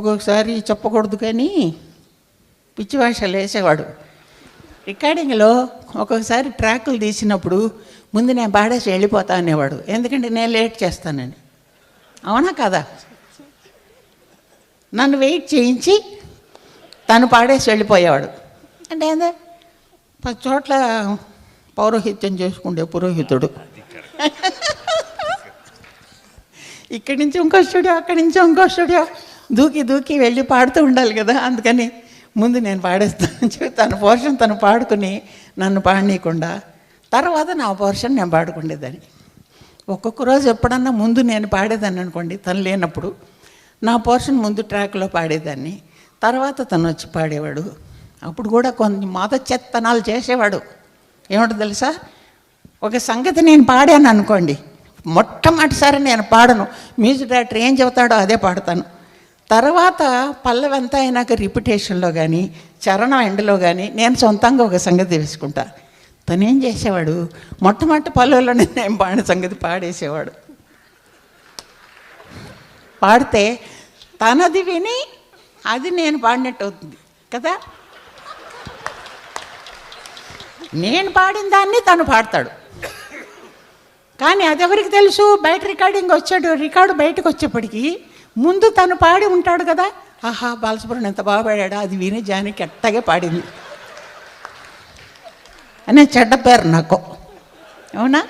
ఒక్కొక్కసారి చెప్పకూడదు కానీ పిచ్చి భాషలు వేసేవాడు. రికార్డింగ్లో ఒక్కొక్కసారి ట్రాకులు తీసినప్పుడు ముందు నేను పాడేసి వెళ్ళిపోతా అనేవాడు, ఎందుకంటే నేను లేట్ చేస్తానని. అవునా కదా? నన్ను వెయిట్ చేయించి తను పాడేసి వెళ్ళిపోయేవాడు. అంటే ఏందే 10 చోట్ల పౌరోహిత్యం చేసుకుండే పురోహితుడు. ఇక్కడి నుంచి ఇంకో స్టూడియో, అక్కడి నుంచి ఇంకో స్టూడియో దూకి దూకి వెళ్ళి పాడుతూ ఉండాలి కదా. అందుకని ముందు నేను పాడేస్తాను చెప్పి తన పోర్షన్ తను పాడుకుని నన్ను పాడనీయకుండా తర్వాత నా పోర్షన్ నేను పాడుకుండేదాన్ని. ఒక్కొక్క రోజు ఎప్పుడన్నా ముందు నేను పాడేదాన్ని అనుకోండి, తను లేనప్పుడు నా పోర్షన్ ముందు ట్రాక్లో పాడేదాన్ని, తర్వాత తను వచ్చి పాడేవాడు. అప్పుడు కూడా కొన్ని చెత్తనాలు చేసేవాడు. ఏమిటో తెలుసా, ఒక సంగతి నేను పాడాను అనుకోండి, మొట్టమొదటిసారి నేను పాడను, మ్యూజిక్ డైరెక్టర్ ఏం చెబుతాడో అదే పాడతాను. తర్వాత పల్లవంతా అయినాక రిపిటేషన్లో కానీ చరణం ఎండ్లో కానీ నేను సొంతంగా ఒక సంగతి వేసుకుంటా. తనేం చేసేవాడు, మొట్టమొదటి పల్లెల్లోనే నేను పాడిన సంగతి పాడేసేవాడు. పాడితే తనది విని అది నేను పాడినట్టు అవుతుంది కదా. నేను పాడిన దాన్ని తను పాడతాడు. కానీ అది ఎవరికి తెలుసు, బయట రికార్డింగ్ వచ్చాడు, రికార్డు బయటకు వచ్చేప్పటికీ ముందు తను పాడి ఉంటాడు కదా. ఆహా, బాలసుబ్రహ్మణ్యం ఎంత బాగా పాడా, అది విని జానికి ఎట్టగే పాడింది అనే చెడ్డ పేరు నాకు. అవునా?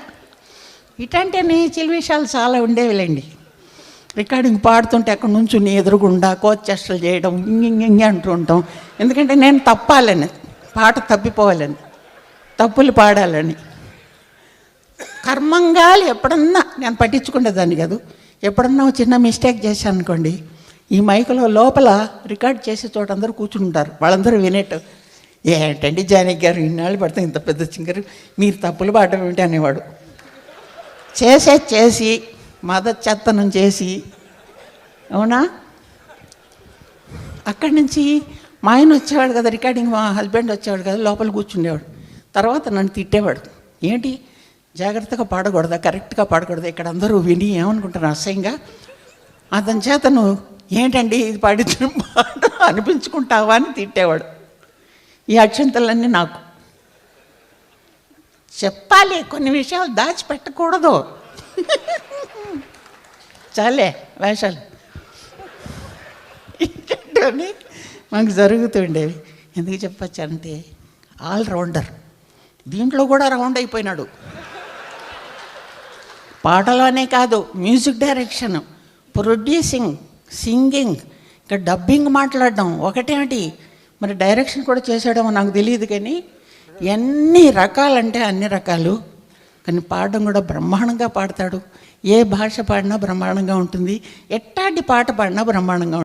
ఇట్లాంటి చిలి విషయాలు చాలా ఉండేవిలేండి. రికార్డింగ్ పాడుతుంటే అక్కడ నుంచి నీ ఎదురుగుండా కోచేష్టలు చేయడం, ఇంగి అంటూ ఉంటాం. ఎందుకంటే నేను తప్పాలని, పాట తప్పిపోవాలని, తప్పులు పాడాలని. కర్మంగాలు ఎప్పుడన్నా నేను పట్టించుకునేదాన్ని కాదు. ఎప్పుడన్నా చిన్న మిస్టేక్ చేశాను అనుకోండి, ఈ మైకులో లోపల రికార్డ్ చేసే చోట అందరూ కూర్చుంటారు, వాళ్ళందరూ వినేట్టు, ఏంటండి జానకి గారు ఇన్నాళ్ళు పడతాం ఇంత పెద్ద సింగర్, మీరు తప్పులు పాడడం ఏంటి అనేవాడు. చేసి చెత్తనం చేసి. అవునా? అక్కడి నుంచి మా ఆయన వచ్చేవాడు కదా, రికార్డింగ్ మా హస్బెండ్ వచ్చేవాడు కదా, లోపల కూర్చుండేవాడు. తర్వాత నన్ను తిట్టేవాడు, ఏంటి జాగ్రత్తగా పాడకూడదా, కరెక్ట్గా పాడకూడదా, ఇక్కడ అందరూ విని ఏమనుకుంటారు అసహ్యంగా, అతని చేత నువ్వు ఏంటండి ఇది పాడించిన పాట అనిపించుకుంటావా అని తిట్టేవాడు. ఈ అక్షంతలన్నీ నాకు చెప్పాలి, కొన్ని విషయాలు దాచిపెట్టకూడదు. చాలే వేషాలు ఇట్లాంటివన్నీ మాకు జరుగుతుండేవి. ఎందుకు చెప్పచ్చంటే ఆల్రౌండర్, దీంట్లో కూడా రౌండ్ అయిపోయినాడు. పాటలోనే కాదు, మ్యూజిక్ డైరెక్షన్, ప్రొడ్యూసింగ్, సింగింగ్, ఇంకా డబ్బింగ్ మాట్లాడడం ఒకటేమిటి, మరి డైరెక్షన్ కూడా చేసాడేమో నాకు తెలియదు. కానీ ఎన్ని రకాలంటే అన్ని రకాలు. కానీ పాడడం కూడా బ్రహ్మాండంగా పాడతాడు. ఏ భాష పాడినా బ్రహ్మాండంగా ఉంటుంది, ఎట్టాంటి పాట పాడినా బ్రహ్మాండంగా ఉంటుంది.